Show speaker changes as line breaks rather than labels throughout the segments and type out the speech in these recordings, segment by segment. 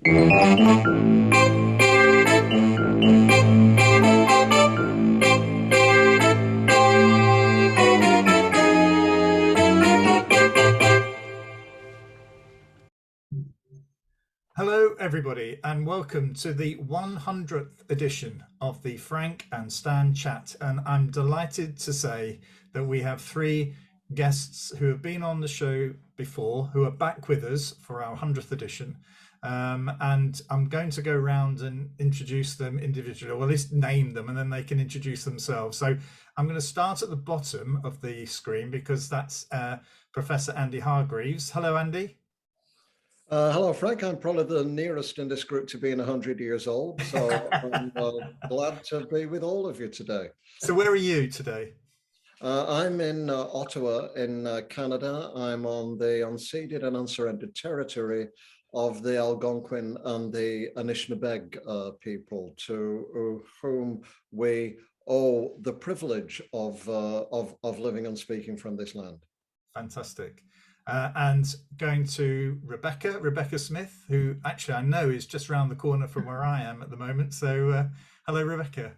Hello, everybody, and welcome to the 100th edition of the Frank and Stan Chat. And I'm delighted to say that we have three guests who have been on the show before, who are back with us for our 100th edition. And I'm going to go around and introduce them individually, or at least name them, and then they can introduce themselves. So I'm going to start at the bottom of the screen because that's Professor Andy Hargreaves. Hello, Andy.
Hello, Frank. I'm probably the nearest in this group to being 100 years old, so I'm glad to be with all of you today.
So where are you today?
I'm in Ottawa in Canada. I'm on the unceded and unsurrendered territory of the Algonquin and the Anishinaabeg people, to whom we owe the privilege of living and speaking from this land.
Fantastic. And going to Rebecca Smith, who actually I know is just around the corner from where I am at the moment. So hello, Rebecca.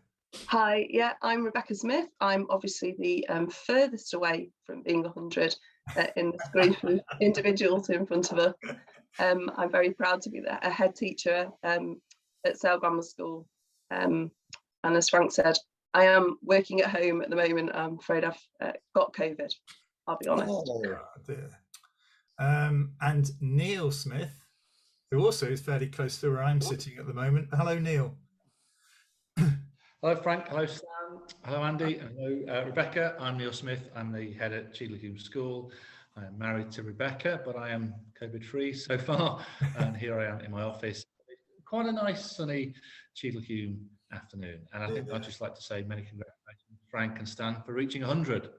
Hi, yeah, I'm Rebecca Smith. I'm obviously the furthest away from being 100 in this group of individuals in front of us. I'm very proud to be a head teacher at Sale Grammar School. And as Frank said, I am working at home at the moment. I'm afraid I've got COVID, I'll be honest.
Oh, dear. And Neil Smith, who also is fairly close to where I'm sitting at the moment. Hello, Neil.
Hello, Frank. Hello, Stan. Hello, Andy. Hello, Rebecca. I'm Neil Smith. I'm the head at Cheadle School. I am married to Rebecca, but I am COVID-free so far. And here I am in my office. Quite a nice sunny Cheadle afternoon. And I think I'd just like to say many congratulations, Frank and Stan, for reaching 100.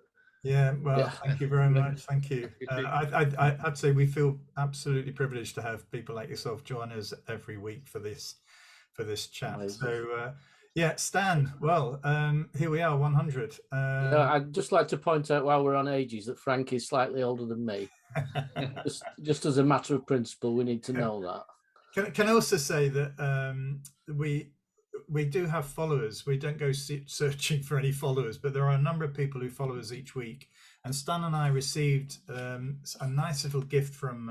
Yeah, well, thank you very much. Thank you. I'd say we feel absolutely privileged to have people like yourself join us every week for this chat. Amazing. So, yeah, Stan. Well, here we are, 100.
I'd just like to point out while we're on ages that Frank is slightly older than me. just as a matter of principle, we need to know that.
Can I also say that we do have followers. We don't go searching for any followers, but there are a number of people who follow us each week. And Stan and I received a nice little gift from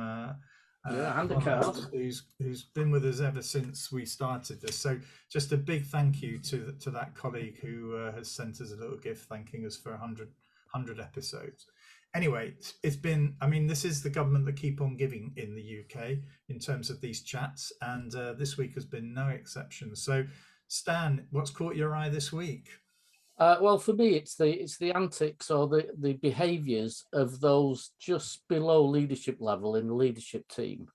who's been with us ever since we started this. So just a big thank you to that colleague who has sent us a little gift thanking us for 100 episodes. Anyway, it's been, I mean, this is the government that keep on giving in the UK in terms of these chats, and this week has been no exception. So Stan, what's caught your eye this week?
Well, for me, it's the antics or the behaviours of those just below leadership level in the leadership team,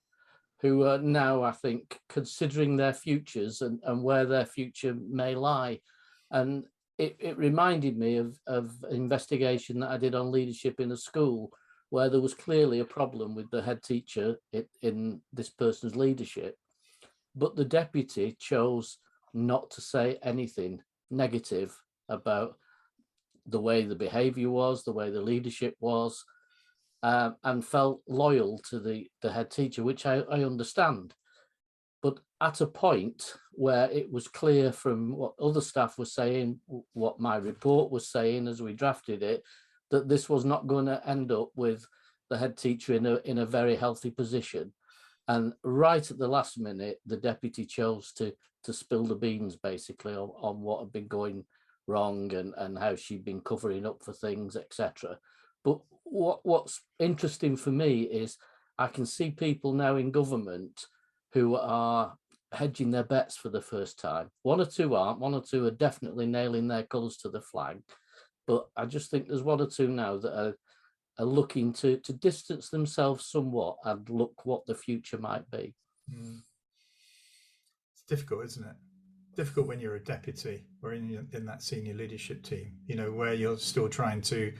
who are now, I think, considering their futures and where their future may lie. And it reminded me of an investigation that I did on leadership in a school, where there was clearly a problem with the head teacher in this person's leadership, but the deputy chose not to say anything negative about the way the behavior was, the way the leadership was, and felt loyal to the head teacher, which I understand. But at a point where it was clear from what other staff were saying, what my report was saying as we drafted it, that this was not going to end up with the head teacher in a very healthy position. And right at the last minute, the deputy chose to spill the beans, basically, on what had been going wrong and how she'd been covering up for things, etc. But what's interesting for me is I can see people now in government who are hedging their bets for the first time. One or two aren't. One or two are definitely nailing their colours to the flag. But I just think there's one or two now that are looking to distance themselves somewhat and look what the future might be.
It's difficult, isn't it? Difficult when you're a deputy or in that senior leadership team, you know, where you're still trying to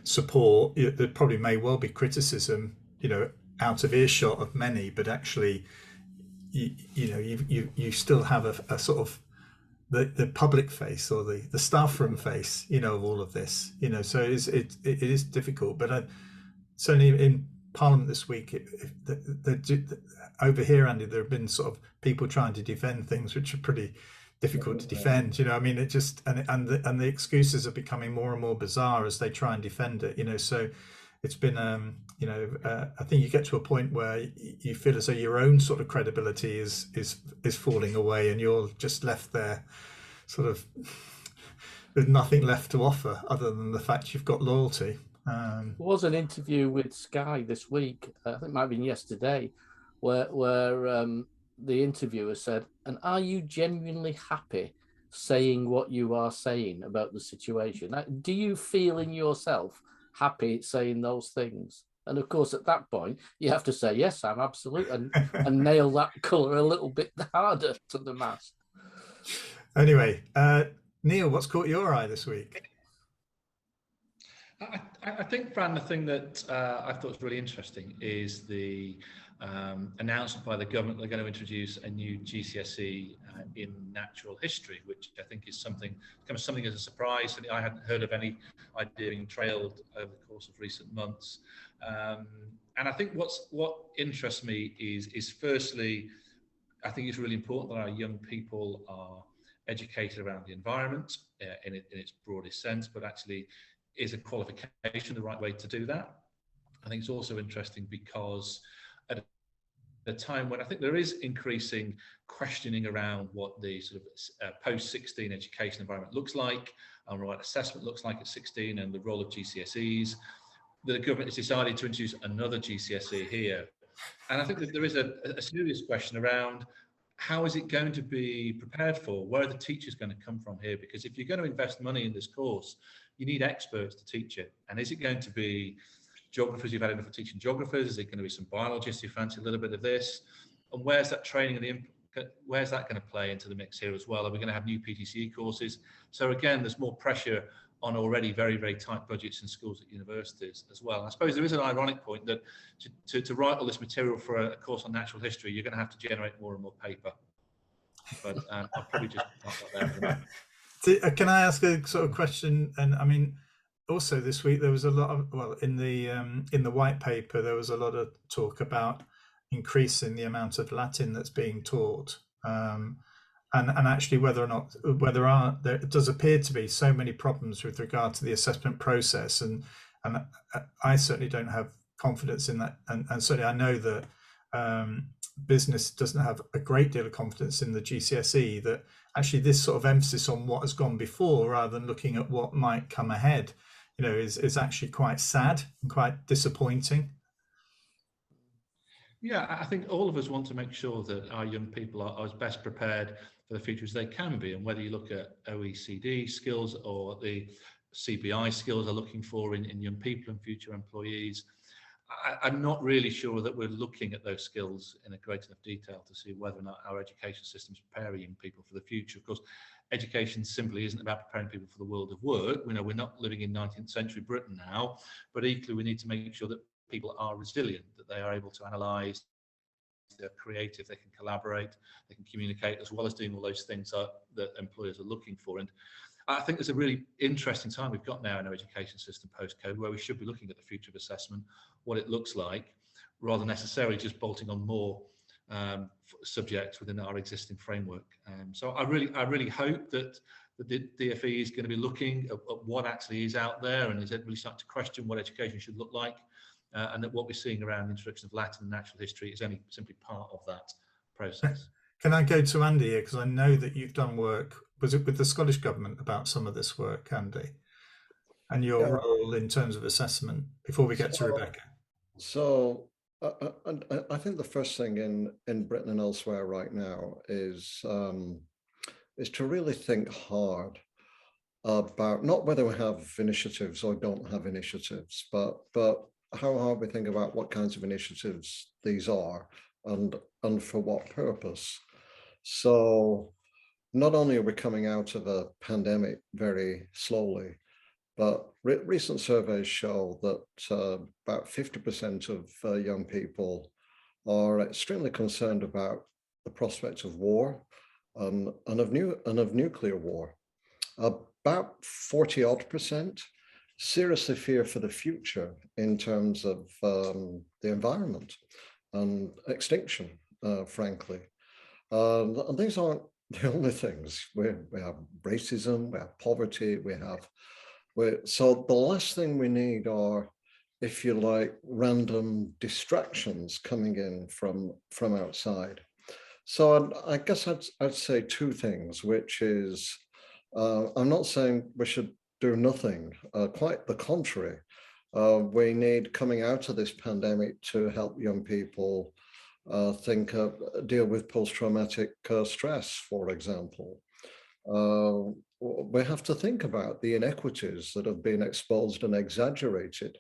support. There probably may well be criticism, you know, out of earshot of many, but actually, you still have a sort of the public face or the staff room face, you know, of all of this, you know. So it is difficult, but certainly Parliament this week, over here, Andy, there have been sort of people trying to defend things which are pretty difficult to defend. You know, I mean, it just and the excuses are becoming more and more bizarre as they try and defend it. You know, so it's been you know, I think you get to a point where you feel as though your own sort of credibility is falling away, and you're just left there, sort of with nothing left to offer other than the fact you've got loyalty.
There was an interview with Sky this week, I think it might have been yesterday, where the interviewer said, "And are you genuinely happy saying what you are saying about the situation? Do you feel in yourself happy saying those things?" And of course, at that point, you have to say, "Yes, I'm absolute," and nail that colour a little bit harder to the mast.
Anyway, Neil, what's caught your eye this week?
I think, Fran, the thing that I thought was really interesting is the announcement by the government they're going to introduce a new GCSE in natural history, which I think is something as a surprise. I hadn't heard of any idea being trailed over the course of recent months. And I think what interests me is firstly, I think it's really important that our young people are educated around the environment in its broadest sense, but actually is a qualification the right way to do that. I think it's also interesting because at a time when I think there is increasing questioning around what the sort of post-16 education environment looks like, and what assessment looks like at 16, and the role of GCSEs, the government has decided to introduce another GCSE here. And I think that there is a serious question around how is it going to be prepared for? Where are the teachers going to come from here? Because if you're going to invest money in this course, you need experts to teach it. And is it going to be geographers who've had enough for teaching geographers? Is it going to be some biologists who fancy a little bit of this? And where's that training and where's that going to play into the mix here as well? Are we going to have new PTCE courses? So again, there's more pressure on already very, very tight budgets in schools at universities as well. And I suppose there is an ironic point that to write all this material for a course on natural history, you're going to have to generate more and more paper. But I'll probably just park that there for the moment.
Can I ask a sort of question? And I mean, also this week there was a lot of, well, in the white paper there was a lot of talk about increasing the amount of Latin that's being taught, and actually whether or not there does appear to be so many problems with regard to the assessment process, and I certainly don't have confidence in that, and certainly I know that business doesn't have a great deal of confidence in the GCSE, that actually this sort of emphasis on what has gone before rather than looking at what might come ahead, you know, is actually quite sad and quite disappointing.
Yeah, I think all of us want to make sure that our young people are as best prepared for the future as they can be. And whether you look at OECD skills or the CBI skills are looking for in young people and future employees, I'm not really sure that we're looking at those skills in a great enough detail to see whether or not our education system is preparing young people for the future. Of course, education simply isn't about preparing people for the world of work. We know we're not living in 19th century Britain now, but equally we need to make sure that people are resilient, that they are able to analyse, they're creative, they can collaborate, they can communicate, as well as doing all those things that employers are looking for. And I think there's a really interesting time we've got now in our education system post-COVID, where we should be looking at the future of assessment, what it looks like, rather than necessarily just bolting on more subjects within our existing framework. So I really hope that the DfE is going to be looking at what actually is out there, and is it really starting to question what education should look like, and that what we're seeing around the introduction of Latin and natural history is only simply part of that process.
Can I go to Andy here, because I know that you've done work, was it with the Scottish Government, about some of this work, Andy, and your role in terms of assessment, before we get to Rebecca?
So I think the first thing in Britain and elsewhere right now is to really think hard about not whether we have initiatives or don't have initiatives, but how hard we think about what kinds of initiatives these are and for what purpose. So not only are we coming out of a pandemic very slowly, but recent surveys show that about 50% of young people are extremely concerned about the prospect of war and of nuclear war. About 40-odd% seriously fear for the future in terms of the environment and extinction, frankly. And these aren't the only things. We have racism, we have poverty, so the last thing we need are, if you like, random distractions coming in from outside. So I guess I'd say two things, which is, I'm not saying we should do nothing, quite the contrary. We need, coming out of this pandemic, to help young people deal with post-traumatic stress, for example. We have to think about the inequities that have been exposed and exaggerated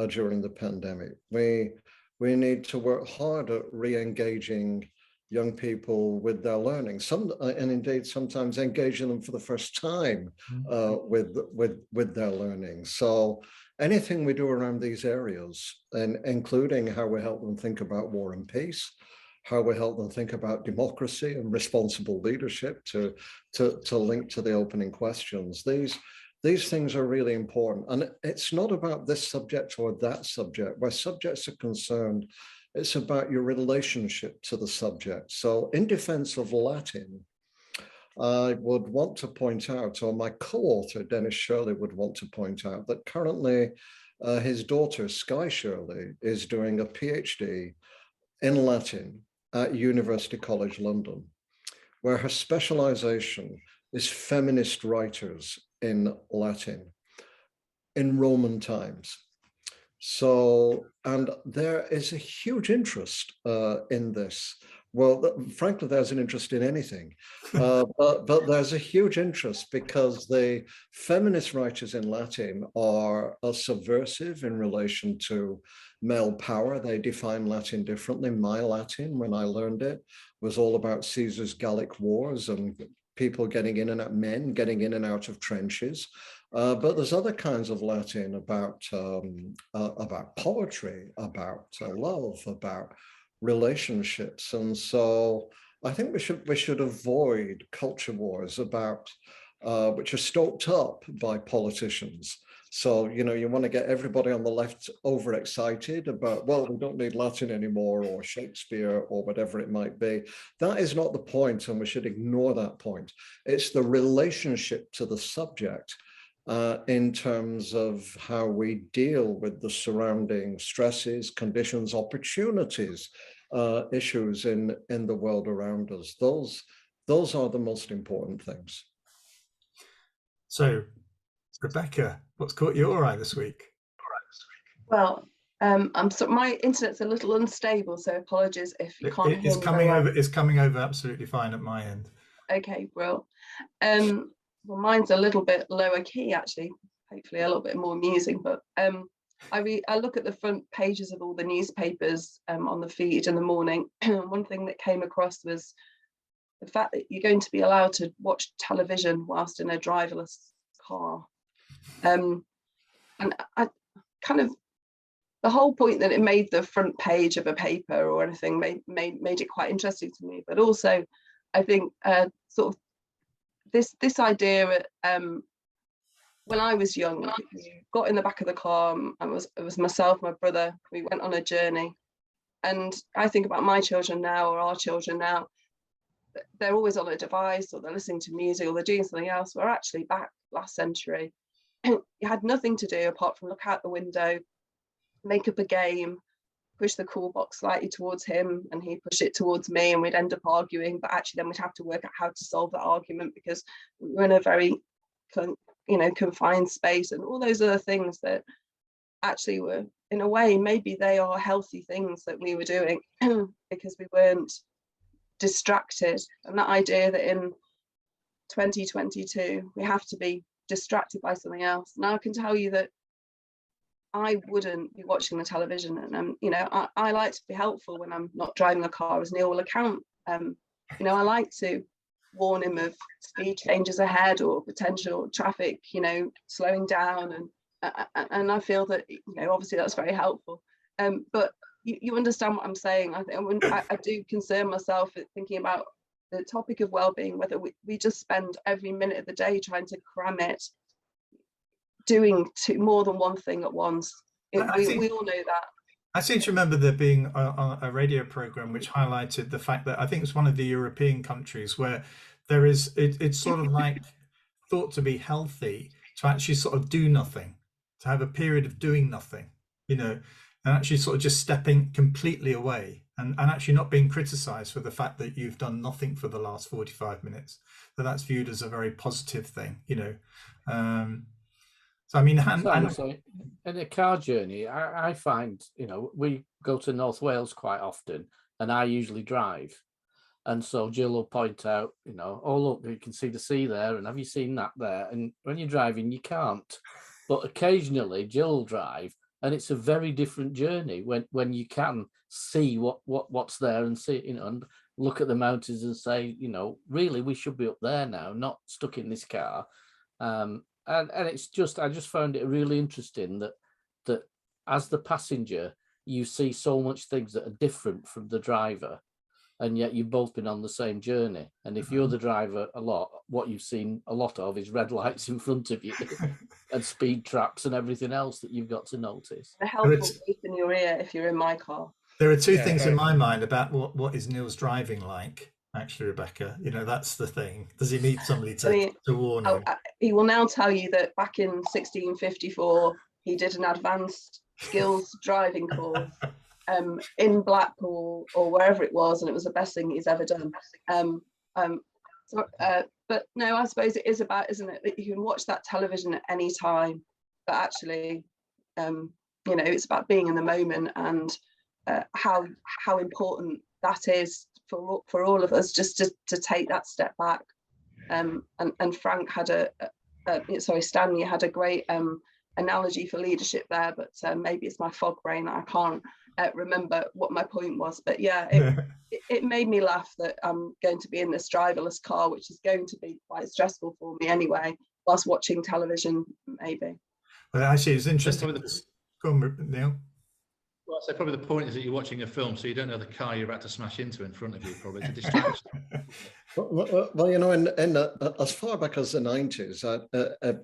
during the pandemic. We need to work hard at re-engaging young people with their learning, and indeed sometimes engaging them for the first time with their learning. So anything we do around these areas, and including how we help them think about war and peace, how we help them think about democracy and responsible leadership, to link to the opening questions. These things are really important. And it's not about this subject or that subject. Where subjects are concerned, it's about your relationship to the subject. So in defense of Latin, I would want to point out, or my co-author, Dennis Shirley, would want to point out, that currently his daughter, Sky Shirley, is doing a PhD in Latin at University College London, where her specialization is feminist writers in Latin in Roman times. So, and there is a huge interest in this. Well, frankly, there's an interest in anything, but there's a huge interest because the feminist writers in Latin are subversive in relation to male power. They define Latin differently. My Latin, when I learned it, was all about Caesar's Gallic Wars and people getting in and out, men getting in and out of trenches. But there's other kinds of Latin about poetry, about love, about relationships. And so I think we should avoid culture wars about which are stoked up by politicians. So, you know, you want to get everybody on the left overexcited about, well, we don't need Latin anymore, or Shakespeare, or whatever it might be. That is not the point, and we should ignore that point. It's the relationship to the subject in terms of how we deal with the surrounding stresses, conditions, opportunities, issues in the world around us. Those are the most important things.
So, Rebecca, what's caught your eye this week?
Well, my internet's a little unstable, so apologies if you can't hear me.
It's coming over absolutely fine at my end.
Okay, well, well, mine's a little bit lower key, actually, hopefully a little bit more amusing, but I look at the front pages of all the newspapers on the feed in the morning. One thing that came across was the fact that you're going to be allowed to watch television whilst in a driverless car. And I kind of, the whole point that it made the front page of a paper or anything made it quite interesting to me. But also, I think sort of this idea, when I was young, you got in the back of the car, it was myself, my brother, we went on a journey. And I think about my children now, or our children now, they're always on a device, or they're listening to music, or they're doing something else. We're actually back last century. You had nothing to do apart from look out the window, make up a game, push the call box slightly towards him, and he'd push it towards me, and we'd end up arguing. But actually, then we'd have to work out how to solve that argument because we were in a very, confined space, and all those other things that actually were, in a way, maybe they are healthy things that we were doing because we weren't distracted. And that idea that in 2022 we have to be distracted by something else. Now I can tell you that I wouldn't be watching the television, and I like to be helpful when I'm not driving a car, as Neil will account. I like to warn him of speed changes ahead or potential traffic, slowing down, and I feel that obviously that's very helpful. But you understand what I'm saying. I think I do concern myself with thinking about the topic of well-being, whether we just spend every minute of the day trying to cram it doing more than one thing at once. We all know that.
I seem to remember there being a radio program which highlighted the fact that I think it's one of the European countries where there is, it's sort of like thought to be healthy to actually sort of do nothing, to have a period of doing nothing, you know, and actually sort of just stepping completely away and actually not being criticized for the fact that you've done nothing for the last 45 minutes. So that's viewed as a very positive thing, you know. So I mean,
so in a car journey, I find, you know, we go to North Wales quite often, and I usually drive. And so Jill will point out, you know, oh look, you can see the sea there, and have you seen that there? And when you're driving, you can't. But occasionally Jill will drive, and it's a very different journey when you can see what's there and see, you know, and look at the mountains and say, you know, really we should be up there now, not stuck in this car. And it's just, I just found it really interesting that as the passenger, you see so much things that are different from the driver, and yet you've both been on the same journey. And if you're the driver a lot, what you've seen a lot of is red lights in front of you and speed traps and everything else that you've got to notice.
A helpful voice in your ear if you're in my car.
There are two things in my mind about what is Neil's driving like. Actually, Rebecca, you know, that's the thing. Does he need somebody to warn him?
He will now tell you that back in 1654, he did an advanced skills driving course in Blackpool or wherever it was, and it was the best thing he's ever done. But no, I suppose it is about, isn't it, that you can watch that television at any time, but actually, you know, it's about being in the moment and how important that is for all of us, just to take that step back. And Frank had Stanley had a great analogy for leadership there, but maybe it's my fog brain. I can't remember what my point was, but yeah, it made me laugh that I'm going to be in this driverless car, which is going to be quite stressful for me anyway, whilst watching television, maybe.
Well, actually, it's interesting. Go on, Neil.
Well, so probably the point is that you're watching a film, so you don't know the car you're about to smash into in front of you. Probably it's a distraction.
Well, you know, in as far back as the 90s,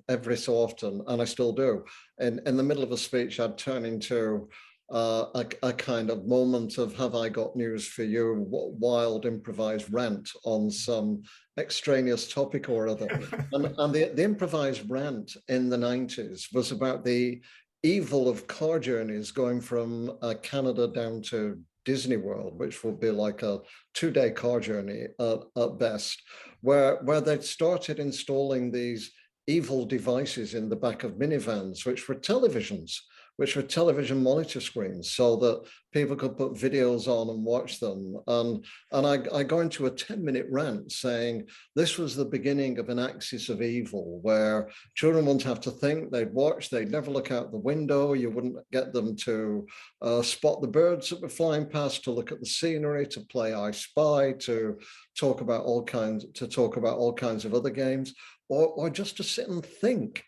every so often, and I still do, in the middle of a speech, I'd turn into a kind of moment of "Have I got news for you?" Wild improvised rant on some extraneous topic or other, and the improvised rant in the 90s was about the evil of car journeys going from Canada down to Disney World, which would be like a 2-day car journey at best, where they'd started installing these evil devices in the back of minivans, which were televisions, which were television monitor screens, so that people could put videos on and watch them. And I go into a 10-minute rant saying this was the beginning of an axis of evil, where children wouldn't have to think, they'd watch, they'd never look out the window, you wouldn't get them to spot the birds that were flying past, to look at the scenery, to play I Spy, to talk about all kinds of other games, or just to sit and think.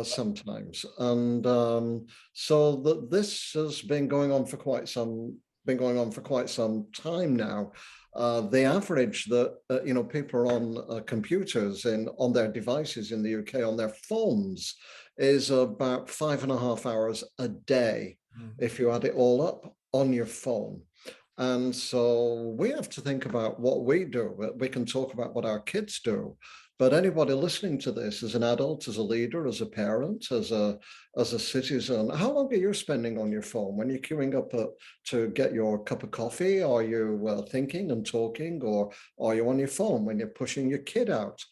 Sometimes, and so that this has been going on for quite some time now. The average that you know, people are on computers on their devices in the UK on their phones is about 5.5 hours a day, if you add it all up on your phone. And so we have to think about what we do. We can talk about what our kids do, but anybody listening to this as an adult, as a leader, as a parent, as a citizen, how long are you spending on your phone when you're queuing up to get your cup of coffee? Are you thinking and talking, or are you on your phone when you're pushing your kid out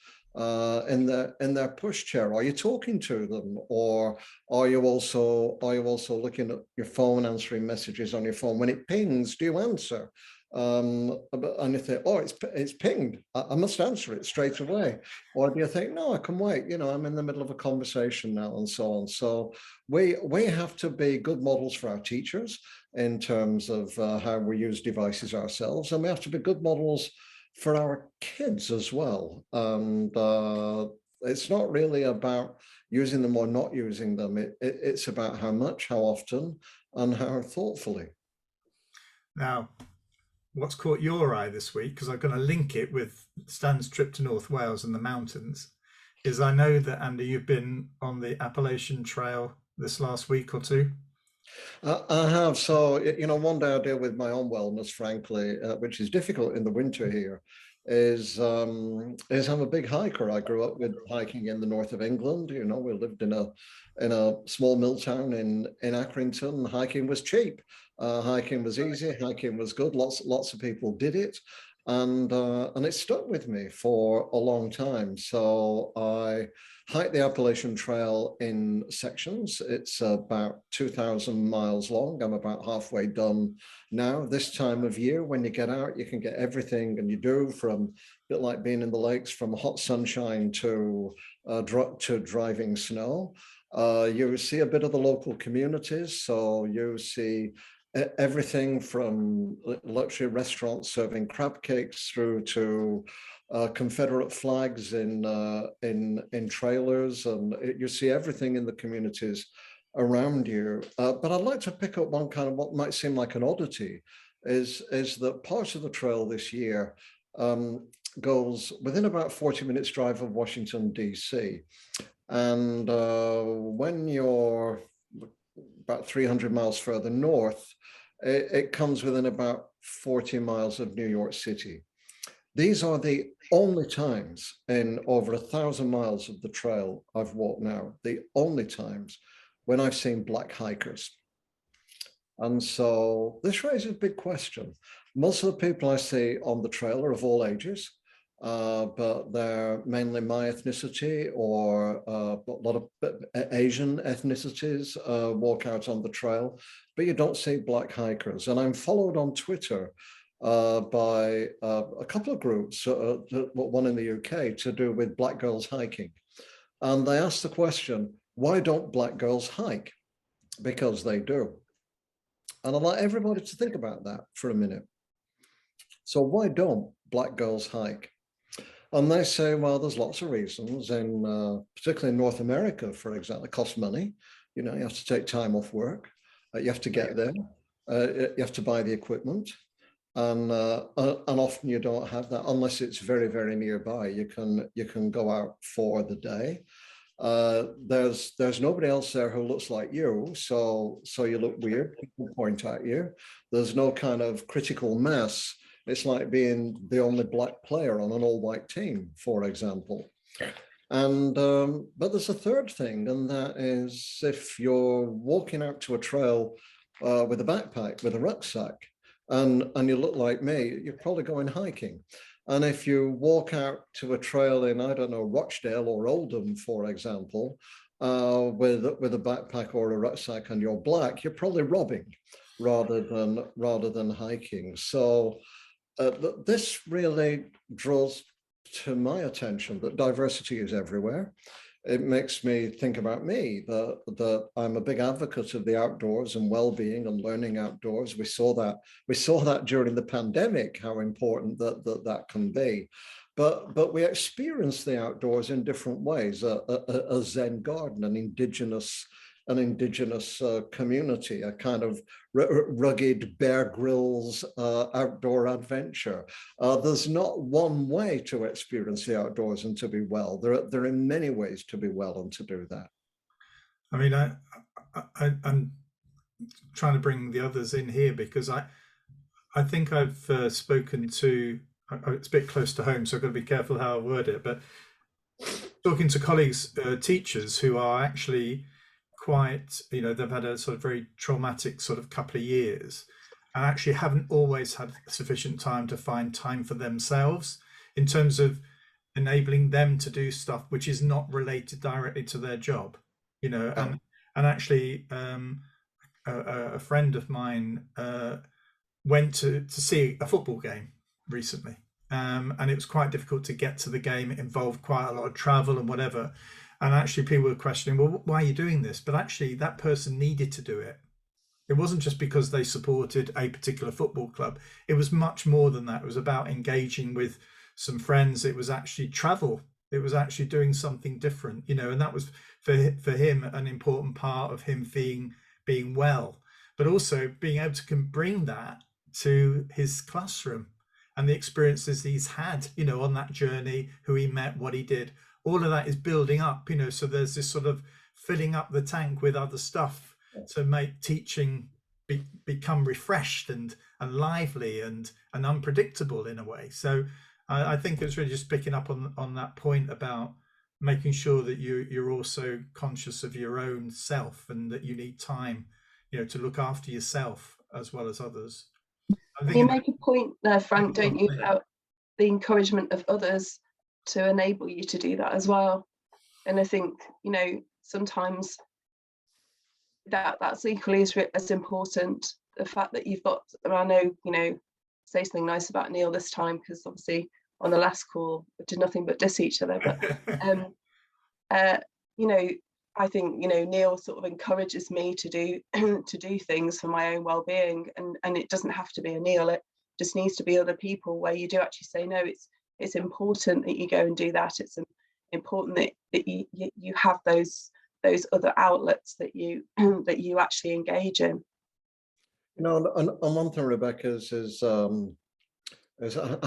in their pushchair? Are you talking to them, or are you also looking at your phone, answering messages on your phone? When it pings, do you answer? And you think, oh, it's pinged, I must answer it straight away. Or do you think, no, I can wait, you know, I'm in the middle of a conversation now, and so on. So we have to be good models for our teachers in terms of how we use devices ourselves, and we have to be good models for our kids as well. And it's not really about using them or not using them. It's about how much, how often, and how thoughtfully.
Now, what's caught your eye this week, because I'm going to link it with Stan's trip to North Wales and the mountains, is I know that, Andy, you've been on the Appalachian Trail this last week or two.
I have. So, one day I deal with my own wellness, frankly, which is difficult in the winter here, is I'm a big hiker. I grew up with hiking in the north of England. We lived in a small mill town in Accrington. Hiking was cheap. Hiking was easy. Hiking was good. Lots of people did it. And it stuck with me for a long time. So I hike the Appalachian Trail in sections. It's about 2,000 miles long. I'm about halfway done now. This time of year, when you get out, you can get everything, and you do, from a bit like being in the lakes, from hot sunshine to driving snow. You see a bit of the local communities. So you see everything from luxury restaurants serving crab cakes through to Confederate flags in trailers, and you see everything in the communities around you. But I'd like to pick up one kind of what might seem like an oddity, is that part of the trail this year goes within about 40 minutes drive of Washington, D.C. And when you're about 300 miles further north, it comes within about 40 miles of New York City. These are the only times in over 1,000 miles of the trail I've walked now, the only times when I've seen black hikers. And so this raises a big question. Most of the people I see on the trail are of all ages, but they're mainly my ethnicity, or a lot of Asian ethnicities walk out on the trail, but you don't see black hikers. And I'm followed on Twitter by a couple of groups, one in the UK, to do with black girls hiking. And they asked the question, why don't black girls hike? Because they do. And I'd like everybody to think about that for a minute. So why don't black girls hike? And they say, well, there's lots of reasons, and particularly in North America, for example, it costs money. You have to take time off work. You have to get there. You have to buy the equipment. And often you don't have that unless it's very, very nearby. You can go out for the day. There's nobody else there who looks like you, so you look weird. People point at you. There's no kind of critical mass. It's like being the only black player on an all-white team, for example. And but there's a third thing, and that is if you're walking out to a trail with a backpack, with a rucksack, and you look like me, you're probably going hiking. And if you walk out to a trail in, I don't know, Rochdale or Oldham, for example, with a backpack or a rucksack and you're black, you're probably robbing rather than hiking. So this really draws to my attention that diversity is everywhere. It makes me think about me, that I'm a big advocate of the outdoors and well-being and learning outdoors. We saw that during the pandemic, how important that can be. But we experience the outdoors in different ways. A Zen garden, an indigenous community, a kind of rugged Bear Grylls outdoor adventure. There's not one way to experience the outdoors and to be well. There are many ways to be well and to do that.
I mean, I'm trying to bring the others in here because I think I've spoken to, it's a bit close to home, so I've got to be careful how I word it, but talking to colleagues, teachers who are actually quite, they've had a sort of very traumatic sort of couple of years and actually haven't always had sufficient time to find time for themselves in terms of enabling them to do stuff which is not related directly to their job, and actually a friend of mine went to see a football game recently, and it was quite difficult to get to the game. It involved quite a lot of travel and whatever. And actually people were questioning, well, why are you doing this? But actually that person needed to do it. It wasn't just because they supported a particular football club. It was much more than that. It was about engaging with some friends. It was actually travel. It was actually doing something different, and that was for him an important part of him being well, but also being able to bring that to his classroom and the experiences he's had, on that journey, who he met, what he did. all of that is building up, so there's this sort of filling up the tank with other stuff to make teaching become refreshed and lively and unpredictable in a way. So I think it's really just picking up on that point about making sure that you're also conscious of your own self, and that you need time, to look after yourself as well as others.
You make a point there, Frank, don't you, about the encouragement of others to enable you to do that as well. And I think, sometimes that's equally as important. The fact that you've got, and I know, say something nice about Neil this time, because obviously on the last call we did nothing but diss each other, but I think Neil sort of encourages me to do things for my own well-being, and it doesn't have to be a Neil. It just needs to be other people where you do actually say, no, it's important that you go and do that. It's important that you have those other outlets that you that you actually engage in.
And one thing, Rebecca, is I'm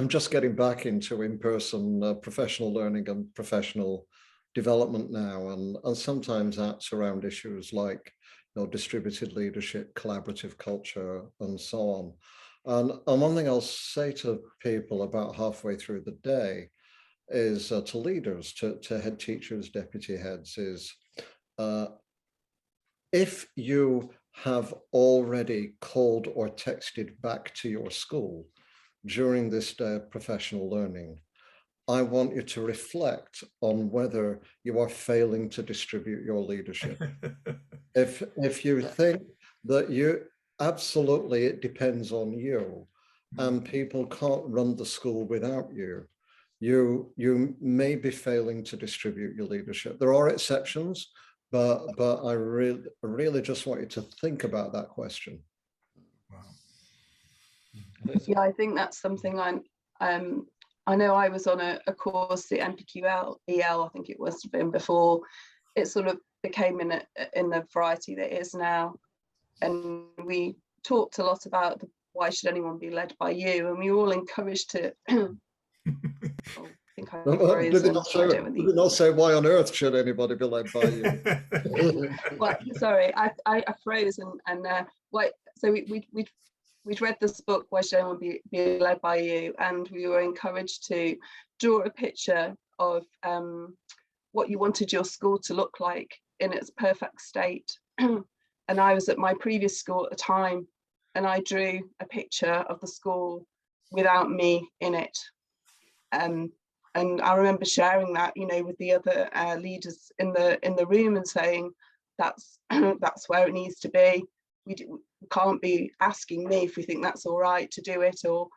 just getting back into in-person professional learning and professional development now, and sometimes that's around issues like distributed leadership, collaborative culture, and so on. And one thing I'll say to people about halfway through the day is to leaders, to head teachers, deputy heads, is if you have already called or texted back to your school during this day of professional learning, I want you to reflect on whether you are failing to distribute your leadership. If you think that absolutely it depends on you, and people can't run the school without you, you may be failing to distribute your leadership. There are exceptions, but I really just want you to think about that question.
Wow.
Yeah, I think that's something I know I was on a course, the NPQEL, I think it was been before it sort of became in the variety that it is now. And we talked a lot about why should anyone be led by you? And we were all encouraged to, I think I
did it not say why on earth should anybody be led by you?
Well, sorry, I froze and so we'd read this book, Why Should Anyone Be Led By You? And we were encouraged to draw a picture of what you wanted your school to look like in its perfect state. And I was at my previous school at the time, and I drew a picture of the school without me in it. And I remember sharing that, with the other leaders in the room and saying, that's where it needs to be. We can't be asking me if we think that's all right to do it, or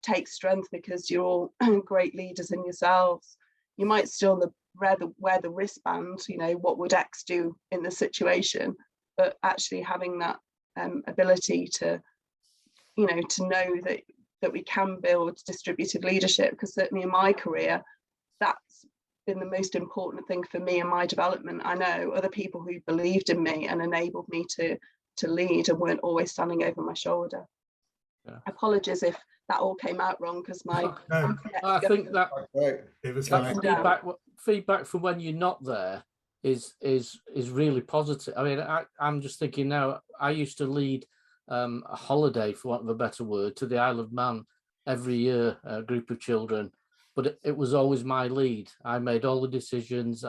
take strength because you're all great leaders in yourselves. You might still wear the wristband, what would X do in the situation, but actually having that ability to know that we can build distributed leadership, because certainly in my career that's been the most important thing for me in my development. I know other people who believed in me and enabled me to lead and weren't always standing over my shoulder. Yeah. Apologies if that all came out wrong, because my
I think that
it was
feedback from when you're not there is really positive. I mean, I'm just thinking now, I used to lead a holiday, for want of a better word, to the Isle of Man every year, a group of children, but it was always my lead. I made all the decisions.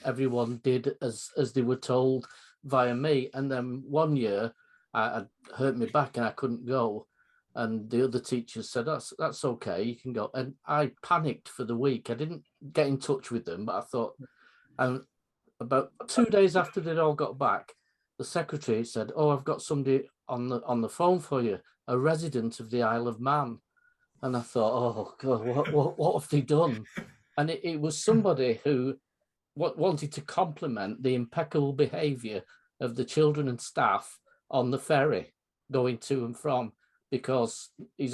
Everyone did as they were told via me. And then one year I hurt my back and I couldn't go, and the other teachers said, that's okay, you can go. And I panicked for the week. I didn't get in touch with them, but I thought, and about 2 days after they'd all got back, the secretary said, oh, I've got somebody on the phone for you, a resident of the Isle of Man. And I thought, oh God, what have they done? And it was somebody who wanted to compliment the impeccable behaviour of the children and staff on the ferry going to and from, because he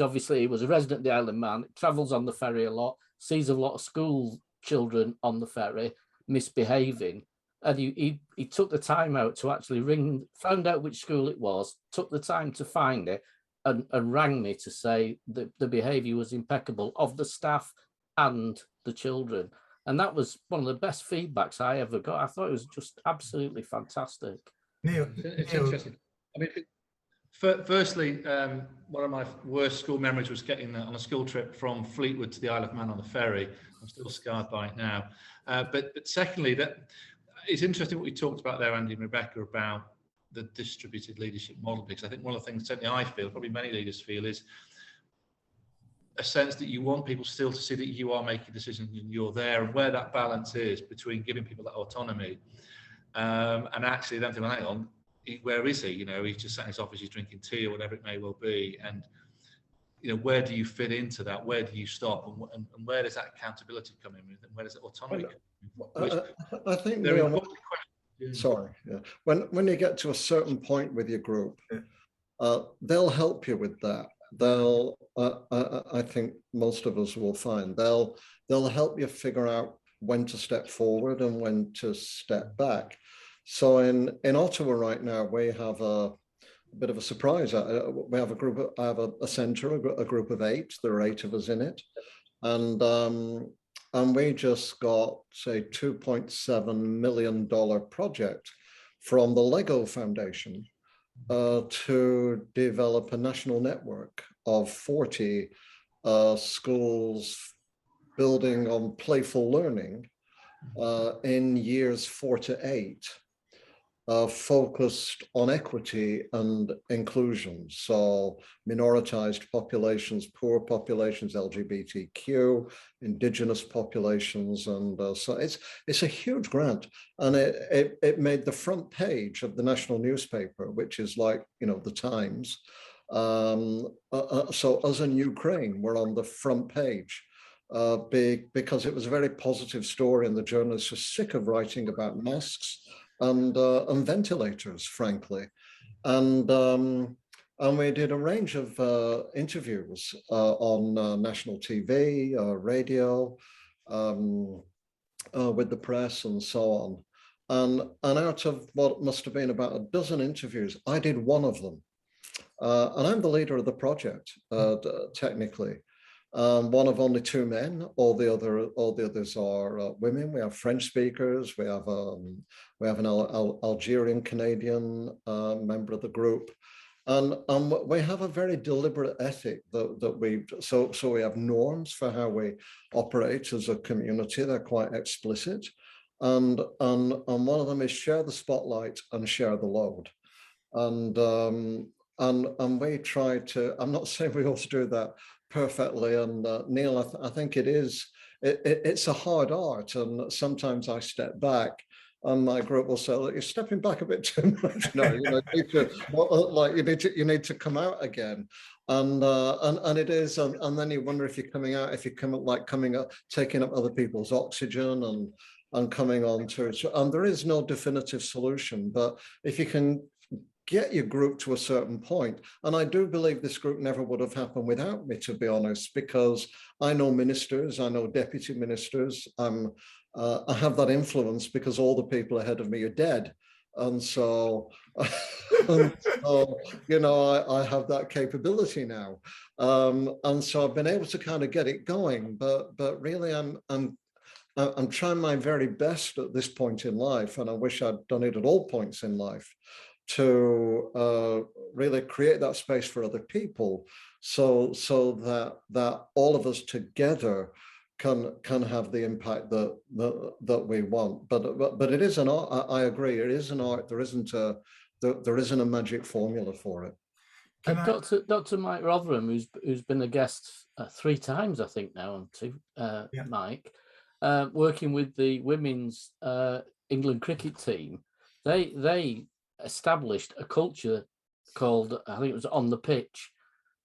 was a resident of the Isle of Man, travels on the ferry a lot, sees a lot of school children on the ferry misbehaving, and he took the time out to actually ring, found out which school it was, took the time to find it, and rang me to say that the behaviour was impeccable of the staff and the children. And that was one of the best feedbacks I ever got. I thought it was just absolutely fantastic.
Neil,
It's
Neil,
interesting. I mean, firstly, one of my worst school memories was getting on a school trip from Fleetwood to the Isle of Man on the ferry. I'm still scarred by it now. But secondly, that it's interesting what we talked about there, Andy and Rebecca, about the distributed leadership model, because I think one of the things certainly I feel, probably many leaders feel, is a sense that you want people still to see that you are making decisions and you're there, and where that balance is between giving people that autonomy and actually then thinking, hang on, where is he? You know, he's just sat in his office, he's drinking tea or whatever it may well be. And, you know, where do you fit into that? Where do you stop? And where does that accountability come in? And where does that autonomy come in?
I think
they're
Neil,
important questions.
sorry, yeah. When you get to a certain point with your group, they'll help you with that. They'll, I think most of us will find, they'll help you figure out when to step forward and when to step back. So in Ottawa right now, we have a bit of a surprise. We have a group, I have a centre, a group of 8. There are 8 of us in it. And we just got, say, $2.7 million project from the Lego Foundation to develop a national network of 40 schools building on playful learning in years 4 to 8, focused on equity and inclusion. So minoritized populations, poor populations, LGBTQ, indigenous populations. And so it's a huge grant. And it made the front page of the national newspaper, which is like, you know, the Times. So us in Ukraine, we're on the front page. Because it was a very positive story, and the journalists were sick of writing about masks and ventilators, frankly. And we did a range of interviews on national TV, radio, with the press and so on. And out of what must have been about a dozen interviews, I did one of them. And I'm the leader of the project, technically. One of only 2 men. All the others are women. We have French speakers. We have an Algerian Canadian member of the group, and we have a very deliberate ethic that we. So we have norms for how we operate as a community. They're quite explicit, and one of them is share the spotlight and share the load, and we try to. I'm not saying we ought to do that perfectly, and Neil, I think it's a hard art, and sometimes I step back and my group will say, look, you're stepping back a bit too much. No, you need to come out again, and it is, and then you wonder if you're coming out, if you're coming up, taking up other people's oxygen and coming on to it. And there is no definitive solution, but if you can get your group to a certain point. And I do believe this group never would have happened without me, to be honest, because I know ministers, I know deputy ministers. I have that influence because all the people ahead of me are dead. And so, you know, I have that capability now. And so I've been able to kind of get it going, but really I'm trying my very best at this point in life, and I wish I'd done it at all points in life, to really create that space for other people, so that all of us together can have the impact that we want. But it is an art. I agree. It is an art. There isn't a magic formula for it.
Dr. Mike Rotherham, who's been a guest 3 times, I think now, on yeah. Mike, working with the women's England cricket team, they established a culture called, I think it was On the Pitch.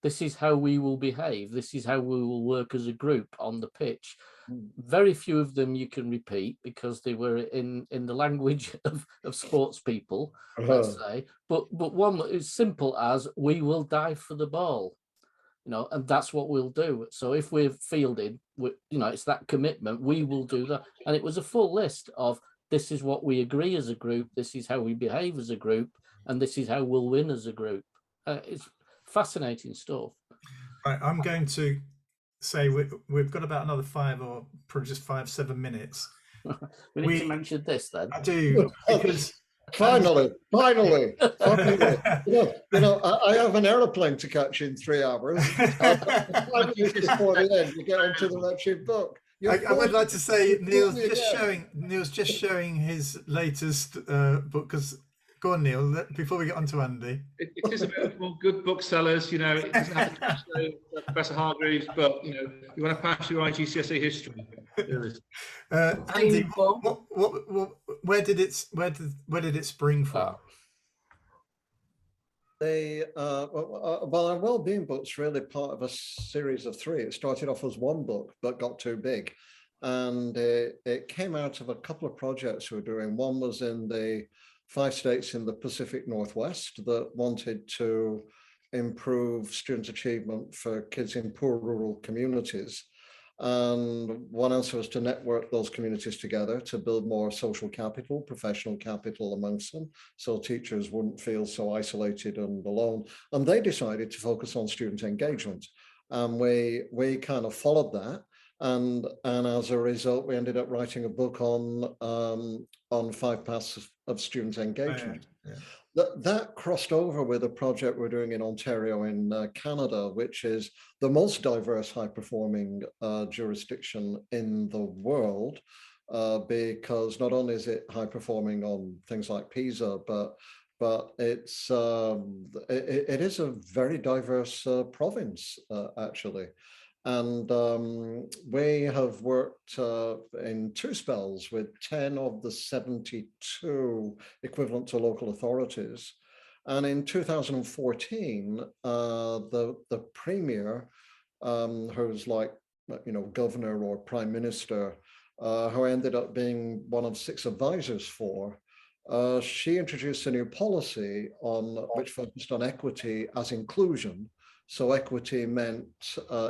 This is how we will behave. This is how we will work as a group on the pitch. Very few of them you can repeat because they were in the language of sports people, let's say. But one as simple as, we will dive for the ball, you know, and that's what we'll do. So if we're fielded, you know, it's that commitment. We will do that. And it was a full list of, this is what we agree as a group, this is how we behave as a group, and this is how we'll win as a group. It's fascinating stuff.
Right, I'm going to say we've got about another 5 or probably just 5-7 minutes.
We need to mention this then.
I do, because
Finally. You
Andy,
know, I have an aeroplane to catch in 3 hours. 5 minutes before the end, you get onto the wretched book.
I would like to say
You're
Neil's just showing his latest book. Because go on, Neil. Before we get on to Andy,
it is available for good booksellers. You know, it doesn't have the cash flow of Professor Hargreaves, but you know, you want to pass your Gcse history. There it is.
Andy, where did it spring from?
Well, our well-being book's really part of a series of 3. It started off as one book, but got too big. And it came out of a couple of projects we were doing. One was in the 5 states in the Pacific Northwest that wanted to improve student achievement for kids in poor rural communities. And one answer was to network those communities together to build more social capital, professional capital amongst them, so teachers wouldn't feel so isolated and alone. And they decided to focus on student engagement. And we kind of followed that. And as a result, we ended up writing a book on 5 paths of student engagement.
Yeah.
That crossed over with a project we're doing in Ontario in Canada, which is the most diverse high-performing jurisdiction in the world, because not only is it high-performing on things like PISA, but it is a very diverse province, actually. And we have worked in 2 spells with 10 of the 72 equivalent to local authorities. And in 2014, the premier, who's like, you know, governor or prime minister, who ended up being one of 6 advisors for, she introduced a new policy which focused on equity as inclusion. So equity meant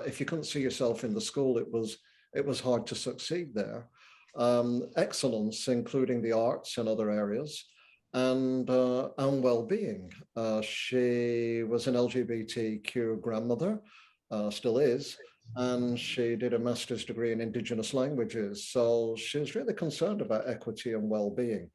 if you couldn't see yourself in the school, it was hard to succeed there. Excellence, including the arts and other areas, and well-being. She was an LGBTQ grandmother, still is, and she did a master's degree in Indigenous languages. So she was really concerned about equity and well-being.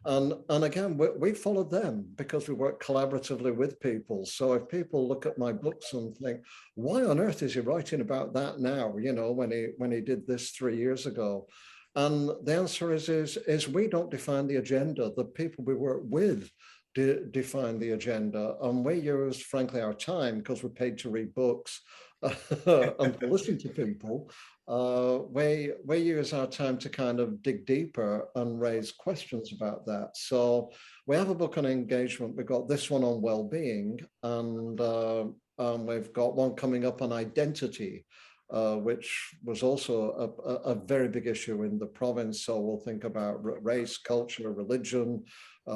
And again, we followed them because we work collaboratively with people. So if people look at my books and think, why on earth is he writing about that now, you know, when he did this 3 years ago? And the answer is we don't define the agenda. The people we work with define the agenda. And we use, frankly, our time, because we're paid to read books and to listen to people. We use our time to kind of dig deeper and raise questions about that. So we have a book on engagement. We've got this one on well-being, and we've got one coming up on identity, which was also a very big issue in the province. So we'll think about race, culture, religion,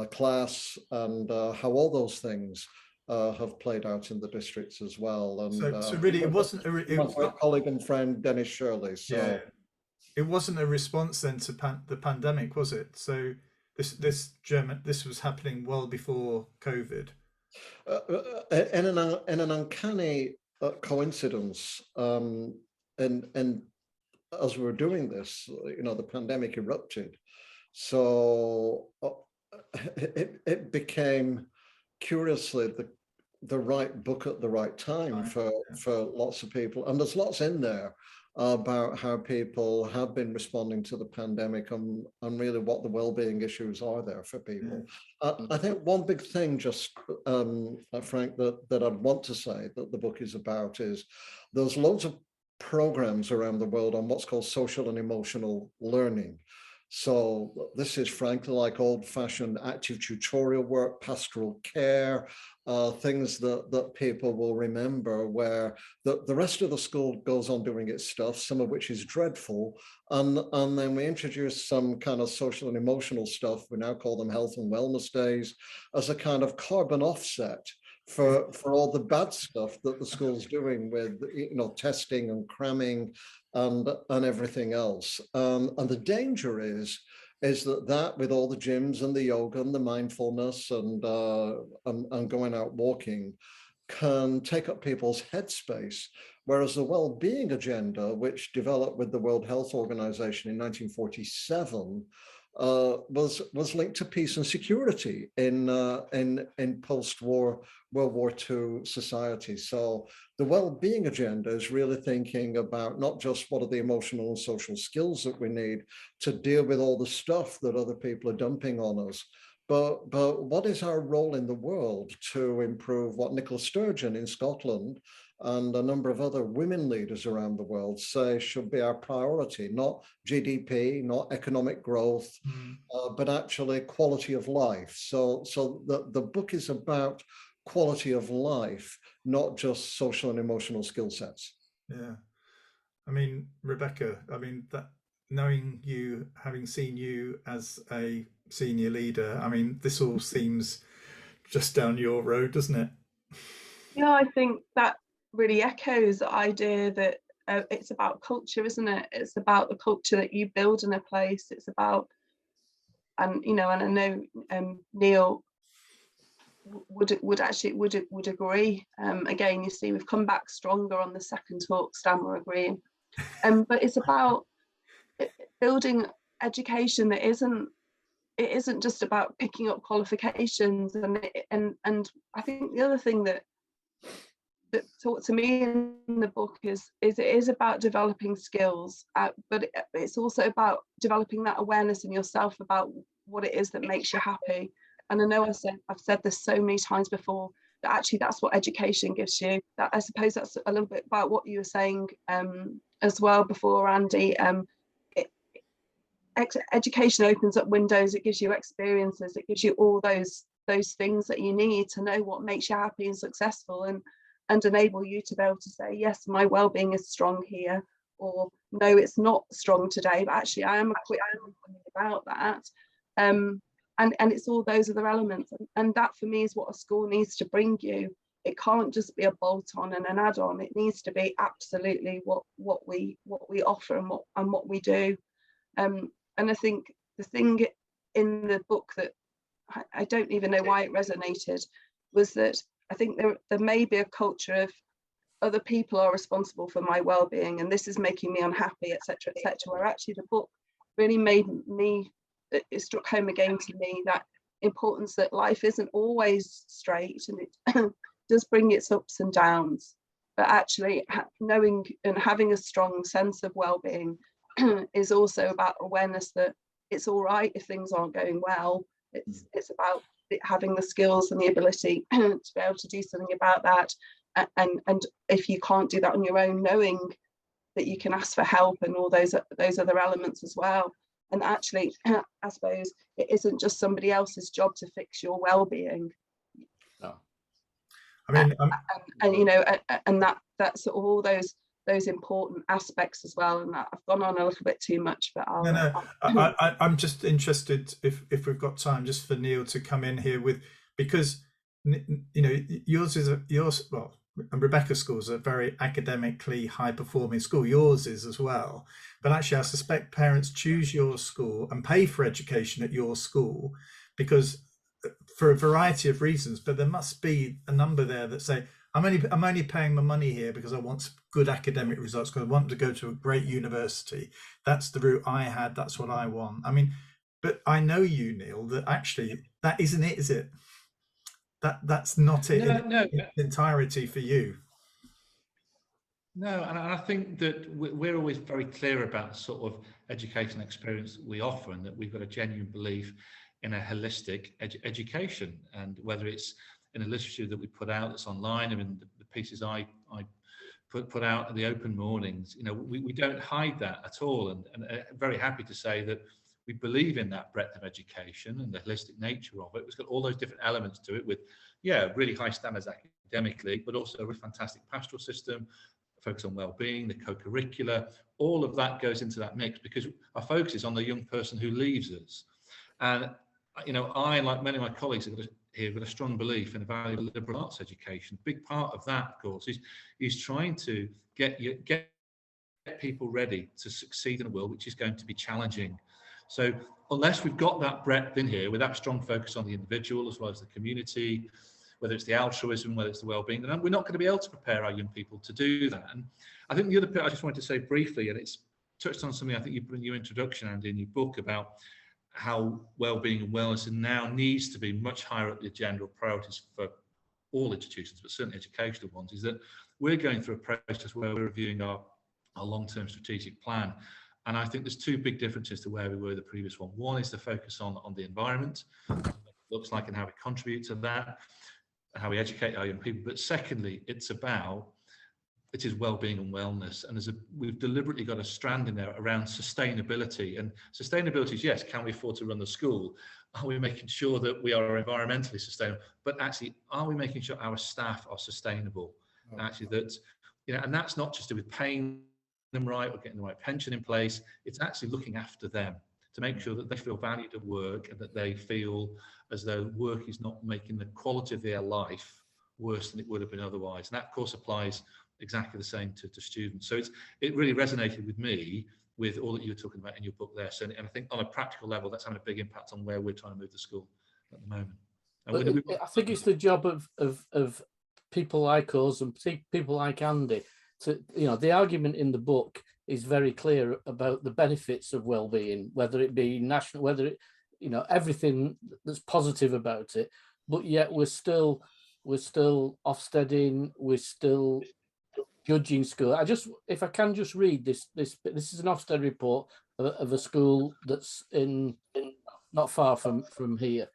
class, and how all those things have played out in the districts as well. And
so really, it wasn't
my colleague and friend Dennis Shirley. So
yeah, it wasn't a response then to the pandemic, was it? So this was happening well before COVID.
In an uncanny coincidence, and as we were doing this, you know, the pandemic erupted. So it became, curiously, the right book at the right time for lots of people. And there's lots in there about how people have been responding to the pandemic and really what the well-being issues are there for people. I think one big thing, just Frank, that I'd want to say that the book is about is there's loads of programs around the world on what's called social and emotional learning. So this is frankly like old-fashioned active tutorial work, pastoral care, things that people will remember, where the rest of the school goes on doing its stuff, some of which is dreadful. And then we introduce some kind of social and emotional stuff. We now call them health and wellness days, as a kind of carbon offset for all the bad stuff that the school's doing with, you know, testing and cramming and everything else. And the danger is that with all the gyms and the yoga and the mindfulness and going out walking can take up people's headspace Whereas the well-being agenda, which developed with the World Health Organization in 1947, was linked to peace and security in post-war World War II society. So the well-being agenda is really thinking about not just what are the emotional and social skills that we need to deal with all the stuff that other people are dumping on us, but what is our role in the world to improve what Nicola Sturgeon in Scotland and a number of other women leaders around the world say should be our priority, not GDP, not economic growth, but actually quality of life. So the book is about quality of life, not just social and emotional skill sets.
Yeah. I mean, Rebecca, I mean, that knowing you, having seen you as a senior leader, I mean, this all seems just down your road, doesn't it?
Yeah, I think that really echoes the idea that it's about culture, isn't it? It's about the culture that you build in a place. It's about, and you know, and I know Neil would agree. Again, you see, we've come back stronger on the second talk. Stan, we're agreeing. But it's about building education that isn't just about picking up qualifications, and I think the other thing that taught to me in the book is it is about developing skills, but it's also about developing that awareness in yourself about what it is that makes you happy. And I know I've said this so many times before, that actually that's what education gives you. That, I suppose that's a little bit about what you were saying as well before, Andy. Education opens up windows, it gives you experiences, it gives you all those things that you need to know what makes you happy and successful, and enable you to be able to say, yes, my well-being is strong here, or no, it's not strong today, but actually I am equipped about that. And it's all those other elements, and that for me is what a school needs to bring you. It can't just be a bolt-on and an add-on. It needs to be absolutely what we offer and what we do. And I think the thing in the book that I don't even know why it resonated was that I think there may be a culture of other people are responsible for my well-being, and this is making me unhappy, etc., etc. Where actually the book really made me, it struck home again to me that importance that life isn't always straight, and it does bring its ups and downs. But actually, knowing and having a strong sense of well-being is also about awareness that it's all right if things aren't going well. It's about having the skills and the ability to be able to do something about that, and if you can't do that on your own, knowing that you can ask for help and all those other elements as well. And actually, I suppose it isn't just somebody else's job to fix your well-being.
No. I mean,
and you know, and that's sort of all those important aspects as well. And I've gone on a little bit too much, but
I'm just interested if we've got time just for Neil to come in here with, because you know yours well, and Rebecca's school is a very academically high performing school. Yours is as well, but actually I suspect parents choose your school and pay for education at your school because for a variety of reasons, but there must be a number there that say, I'm only paying my money here because I want good academic results, because I want to go to a great university. That's the route I had. That's what I want. I mean, but I know you, Neil, that actually that isn't it, is it? That's not it in entirety for you.
No, and I think that we're always very clear about sort of education experience we offer, and that we've got a genuine belief in a holistic education, and whether it's in the literature that we put out that's online, I mean the pieces I put out at the open mornings, you know, we don't hide that at all, and I'm very happy to say that we believe in that breadth of education and the holistic nature of it. It's got all those different elements to it with, really high standards academically, but also a fantastic pastoral system, focus on well-being, the co-curricular, all of that goes into that mix because our focus is on the young person who leaves us. And, you know, I, like many of my colleagues here, got a strong belief in the value of liberal arts education. A big part of that, of course, is trying to get people ready to succeed in a world which is going to be challenging. So unless we've got that breadth in here with that strong focus on the individual as well as the community, whether it's the altruism, whether it's the well-being, then we're not going to be able to prepare our young people to do that. And I think the other bit I just wanted to say briefly, and it's touched on something I think you put in your introduction, Andy, in your book about how well-being and wellness now needs to be much higher up the agenda of priorities for all institutions, but certainly educational ones, is that we're going through a process where we're reviewing our long-term strategic plan. And I think there's two big differences to where we were the previous one. One is the focus on the environment, what it looks like and how we contribute to that, and how we educate our young people. But secondly, it is well-being and wellness. And we've deliberately got a strand in there around sustainability. And sustainability is, yes, can we afford to run the school? Are we making sure that we are environmentally sustainable? But actually, are we making sure our staff are sustainable? Oh. Actually, that, and that's not just to do with paying them right or getting the right pension in place. It's actually looking after them to make sure that they feel valued at work and that they feel as though work is not making the quality of their life worse than it would have been otherwise. And that, of course, applies exactly the same to students. So it really resonated with me with all that you were talking about in your book there. So, and I think on a practical level, that's having a big impact on where we're trying to move the school at the moment.
I think it's the job of people like us and people like Andy to, the argument in the book is very clear about the benefits of well-being, whether it be national, whether it, everything that's positive about it, but yet we're still Ofsteding, we're still judging school. If I can just read this is an Ofsted report of a school that's in not far from here.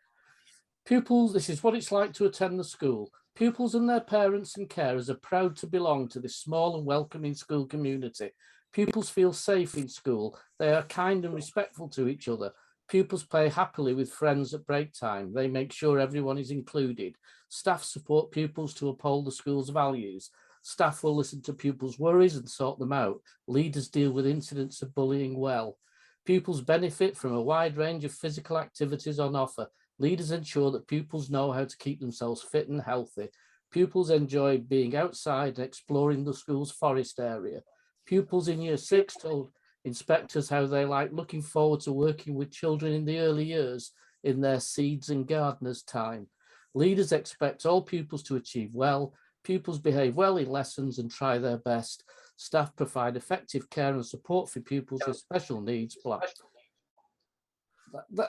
Pupils, this is what it's like to attend the school. Pupils and their parents and carers are proud to belong to this small and welcoming school community. Pupils feel safe in school. They are kind and respectful to each other. Pupils play happily with friends at break time. They make sure everyone is included. Staff support pupils to uphold the school's values. Staff will listen to pupils' worries and sort them out. Leaders deal with incidents of bullying well. Pupils benefit from a wide range of physical activities on offer. Leaders ensure that pupils know how to keep themselves fit and healthy. Pupils enjoy being outside and exploring the school's forest area. Pupils in Year 6 told inspectors how they like looking forward to working with children in the early years in their seeds and gardeners time. Leaders expect all pupils to achieve well. Pupils behave well in lessons and try their best. Staff provide effective care and support for pupils with special needs.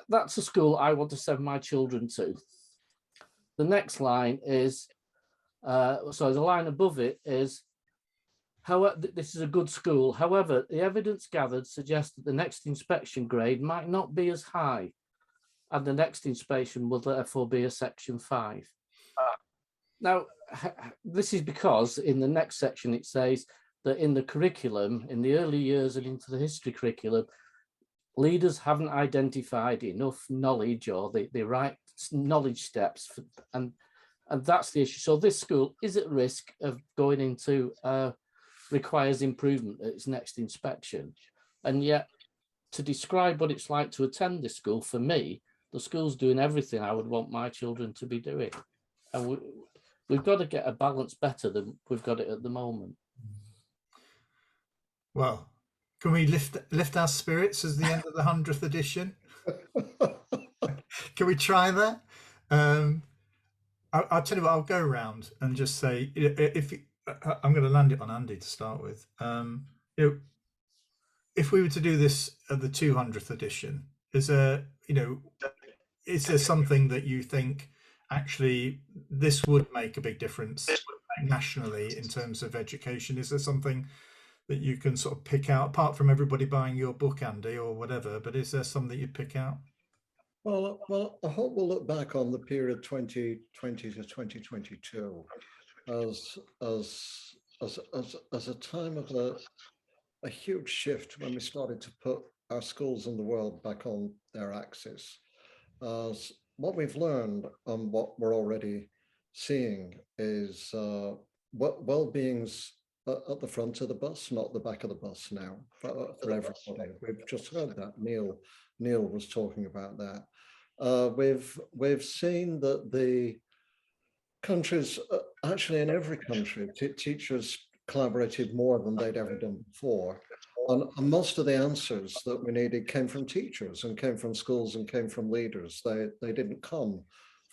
That's a school I want to send my children to. The next line is, the line above it is, this is a good school. However, the evidence gathered suggests that the next inspection grade might not be as high, and the next inspection will therefore be a section 5. Now, this is because in the next section it says that in the curriculum, in the early years and into the history curriculum, leaders haven't identified enough knowledge or the right knowledge steps, and that's the issue. So this school is at risk of going into requires improvement at its next inspection. And yet, to describe what it's like to attend this school, for me, the school's doing everything I would want my children to be doing. And we've got to get a balance better than we've got it at the moment.
Well, can we lift our spirits as the end of the 100th edition? Can we try that? I'll tell you what, I'll go around and just say, I'm going to land it on Andy to start with. If we were to do this at the 200th edition, is there something that you think actually this would make a big difference nationally in terms of education? Is there something that you can sort of pick out, apart from everybody buying your book, Andy, or whatever, but is there something that you'd pick out?
Well, I hope we'll look back on the period 2020 to 2022 as a time of a huge shift when we started to put our schools in the world back on their axis. As what we've learned and what we're already seeing is well-being's at the front of the bus, not the back of the bus now for everybody. We've just heard that. Neil was talking about that. We've seen that the countries, actually in every country, teachers collaborated more than they'd ever done before. And most of the answers that we needed came from teachers and came from schools and came from leaders. They didn't come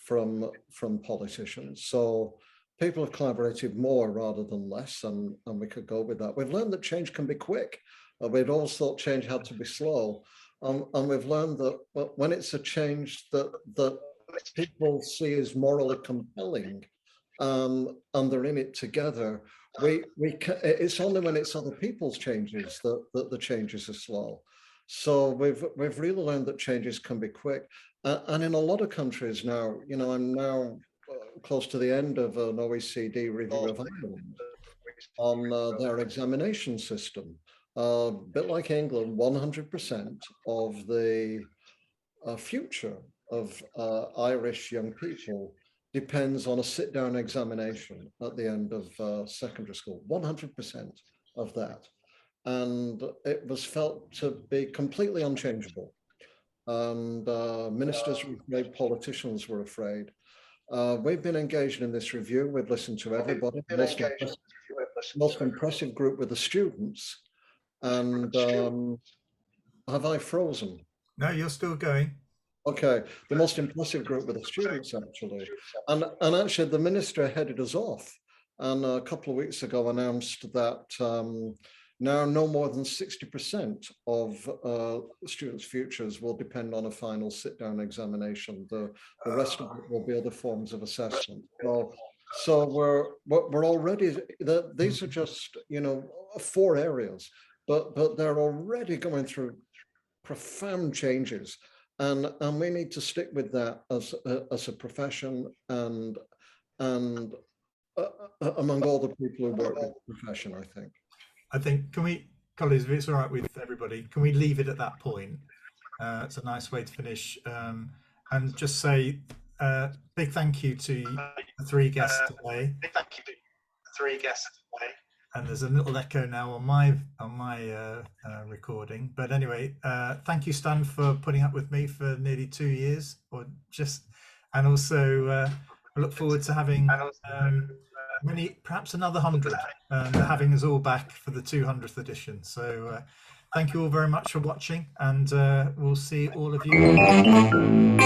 from politicians. So people have collaborated more rather than less, and we could go with that. We've learned that change can be quick. We'd always thought change had to be slow. And we've learned that when it's a change that people see as morally compelling, and they're in it together, it's only when it's other people's changes that the changes are slow. So we've really learned that changes can be quick. And in a lot of countries now, I'm now close to the end of an OECD review of Ireland on their examination system. A bit like England, 100% of the future of Irish young people depends on a sit-down examination at the end of secondary school, 100% of that. And it was felt to be completely unchangeable. And ministers were afraid, politicians were afraid. We've been engaged in this review. We've listened to everybody. Most impressive group with the students. And have I frozen?
No, you're still going.
Okay, the most impressive group were the students, actually. And actually, the minister headed us off, and a couple of weeks ago announced that now no more than 60% of students' futures will depend on a final sit-down examination. The rest of it will be other forms of assessment. So we're already, these are just, 4 areas, but they're already going through profound changes. And we need to stick with that as a profession and among all the people who work with the profession, I think.
Can we, colleagues, if it's all right with everybody, can we leave it at that point? It's a nice way to finish. And just say big thank you to the 3 guests today. Big thank you to the 3 guests today. And there's a little echo now on my recording, but anyway, thank you, Stan, for putting up with me for nearly 2 years, and also I look forward to having perhaps another 100, having us all back for the 200th edition. So thank you all very much for watching, and we'll see all of you.